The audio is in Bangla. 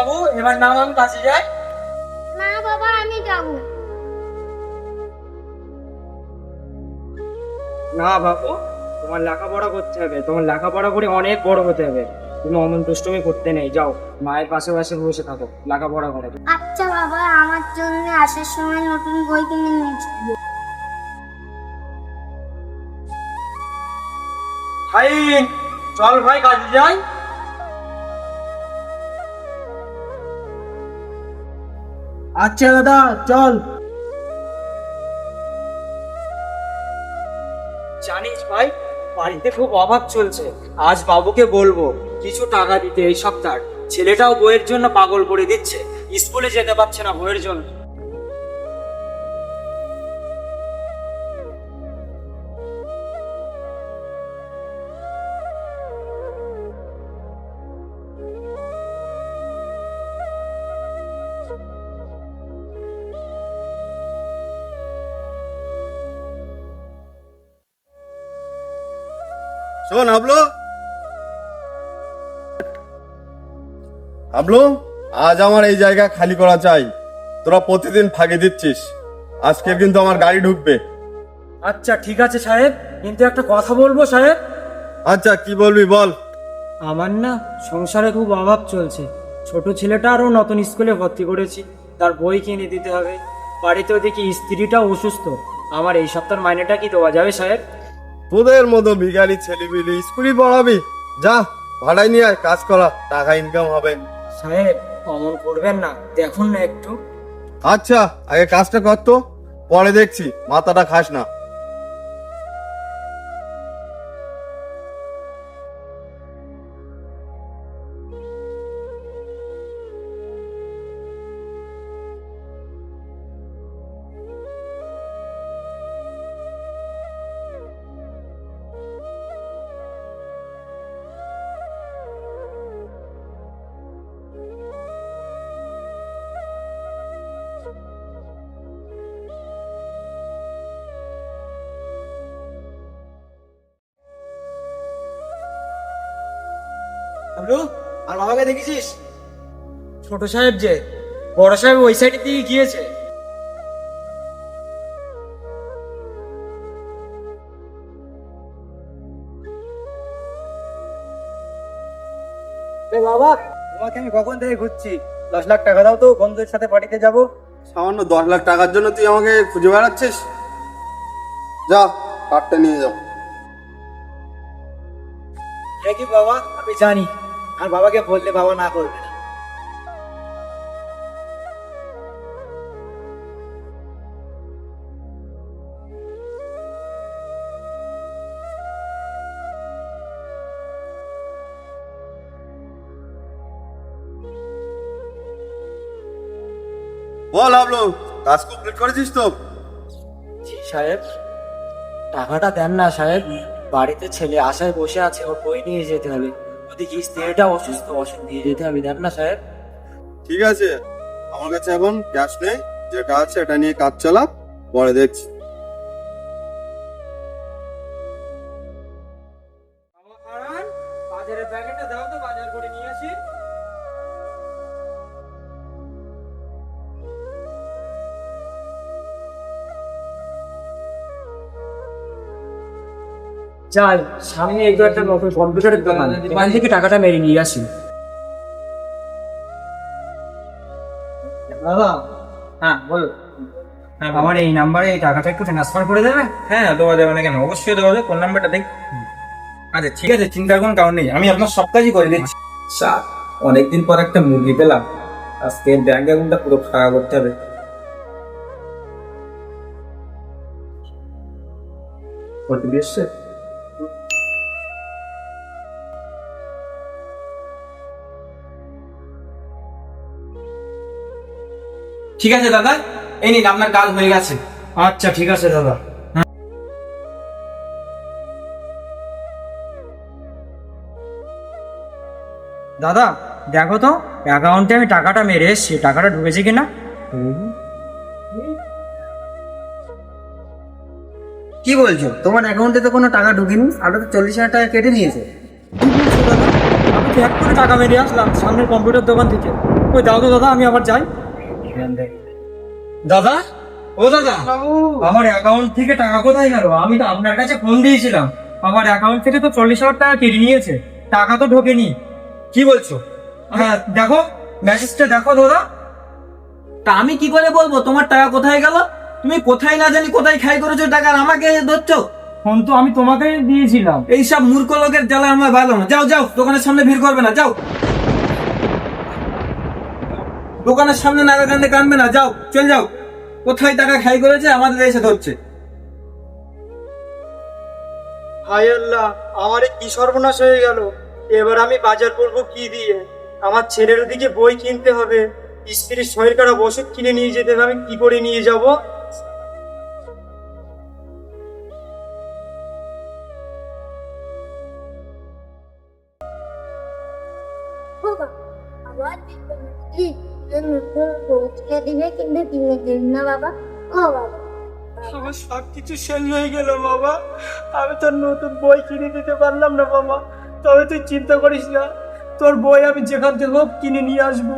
বাবু, এবার নাম আমি কাছে যাই। না বাবা, আমি যাব। না বাবু, তোমার লেখাপড়া করতে হবে, তোমার লেখাপড়া করে অনেক বড় হতে হবে। তুমি অমন দুষ্টুমি করতে নেই, যাও মায়ের পাশে পাশে বসে থাকো, লেখাপড়া করো। আচ্ছা বাবা, আমার জন্য আসার সময় নতুন বই কিনে নিয়েছি। হাইন, চল ভাই কাজে যাই। আচ্ছা দাদা, চল। জানিস ভাই, বাড়িতে খুব অভাব চলছে। আজ বাবুকে বলবো কিছু টাকা দিতে এই সপ্তাহ। ছেলেটাও বইয়ের জন্য পাগল করে দিচ্ছে, স্কুলে যেতে পারছে না বইয়ের জন্য। শোন হাবলু, হাবলু, আজ আমার এই জায়গা খালি করা চাই। তোরা প্রতিদিন ফাঁকি দিচ্ছিস, আজকে কিন্তু আমার গাড়ি ঢুকবে। আচ্ছা ঠিক আছে সাহেব, কিন্তু একটা কথা বলবো সাহেব। আচ্ছা কি বলবি বল। আমার না সংসারে খুব অভাব চলছে। ছোট ছেলেটা আরও নতুন স্কুলে ভর্তি করেছি, তার বই কিনে দিতে হবে। বাড়িতেও দেখি স্ত্রীটাও অসুস্থ। আমার এই সপ্তাহের মাইনেটা কি দেওয়া যাবে সাহেব? তোদের মতো ভিখারি ছেলেপিলি স্কুলে পড়াবি? যা ভাড়াই নিয়ে আয়, কাজ করা, টাকা ইনকাম হবে। সাহেব অমন করবেন না, দেখুন না একটু। আচ্ছা আগে কাজটা কর তো, পরে দেখছি, মাথাটা খাস না। হ্যালো, আর বাবাকে দেখেছিস? ছোট সাহেব যে, বড় সাহেব ওই সাইডের দিকে গিয়েছে। বাবা, তোমাকে আমি কখন থেকে খুঁজছি। 10 লাখ টাকা দাও তো, বন্ধুদের সাথে পার্টিতে যাব। সামান্য 10 লাখ টাকার জন্য তুই আমাকে খুঁজে বেড়াচ্ছিস? যা কার্ডটা নিয়ে যাও। হ্যাঁ কি বাবা, আমি জানি, আর বাবাকে বললে বাবা না করবে না। বল হাবলু, কাজ কমপ্লিট করেছিস তো? জি সাহেব। টাকাটা দেন না সাহেব, বাড়িতে ছেলে আশায় বসে আছে, ওর বই নিয়ে যেতে হবে। ওদিকে স্ত্রীটা অসুস্থ, ওষুধ নিয়ে যেতে হবে, দেন না সাহেব। ঠিক আছে, আমার কাছে এখন ক্যাশ নেই, যেটা আছে এটা নিয়ে কাজ চালা, পরে দেখছি। বাজারের প্যাকেটটা দাও তো, বাজার করে নিয়ে আসি। যাই, সামনে একটু একটা নতুন কম্পিউটারের দোকান, দোকান থেকে টাকাটা মেরে নিয়ে আসি। দাদা, হ্যাঁ বলো। হ্যাঁ, আমার এই নাম্বারে এই টাকাটা একটু ট্রান্সফার করে দেবে? হ্যাঁ, দেওয়া যাবে না কেন, অবশ্যই দেওয়া যাবে। কোন নাম্বারটা দেখ। আচ্ছা ঠিক আছে, চিন্তার কোনো কারণ নেই, আমি আপনার সব কাজই করে দিচ্ছি। স্যার, অনেকদিন পর একটা মুরগি পেলাম, আজকে ব্যাংক অ্যাকাউন্টটা পুরো ফাঁকা করতে হবে। ওটিপি এসছে? ঠিক আছে দাদা, এই নিন আপনার কাজ হয়ে গেছে। আচ্ছা ঠিক আছে দাদা। দাদা দেখো তো, অ্যাকাউন্টে আমি টাকাটা মেরে এসছি, টাকাটা ঢুকেছে কিনা। কি বলছো? তোমার অ্যাকাউন্টে তো কোনো টাকা ঢুকেনি, আরো তো 40,000 টাকা কেটে নিয়েছে। কি বলছো দাদা? আমি তো এক করে টাকা মেরে আসলাম সামনের কম্পিউটার দোকান থেকে। ওই দাও তো দাদা, আমি আবার যাই। দাদা, ও দাদা, আমার অ্যাকাউন্ট থেকে টাকা কোথায় গেল? আমি তো আপনার কাছে ফোন দিয়েছিলাম, আমার অ্যাকাউন্ট থেকে তো 40,000 টাকা কেটে নিয়েছে, টাকা তো ঢোকেনি। কি বলছো? হ্যাঁ দেখো, মেসেজটা দেখো দাদা। তা আমি কি করে বলবো তোমার টাকা কোথায় গেল? তুমি কোথায় না জানি কোথায় খাই করেছো টাকা, আর আমাকে ধরছো? ফোন তো আমি তোমাকে দিয়েছিলাম। এইসব মূর্খ লোকের জ্বালা আমার ভালো না। যাও যাও, দোকানের সামনে ভিড় করবে না, যাও। দোকানের সামনে নাগা কান্দে কানবে না, যাও, চল যাও। কোথায় টাকা খাই করেছে আমাদের এসে ধরছে। হায় আল্লাহ, আমার কি সর্বনাশ হয়ে গেল! এবার আমি বাজার করবো কি দিয়ে? আমার ছেলের ওদিকে বই কিনতে হবে, স্ত্রীর শরীর খারাপ ওষুধ কিনে নিয়ে যেতে হবে, আমি কি করে নিয়ে যাব? বাবা, আবার কি নতুন বই কিনে দিবে, কিন্তু কিনে দিন না বাবা। ও বাবা, আমার সব কিছু শেষ হয়ে গেল বাবা, আমি তোর নতুন বই কিনে দিতে পারলাম না বাবা। তবে তুই চিন্তা করিস না, তোর বই আমি যেখান থেকে হোক কিনে নিয়ে আসবো।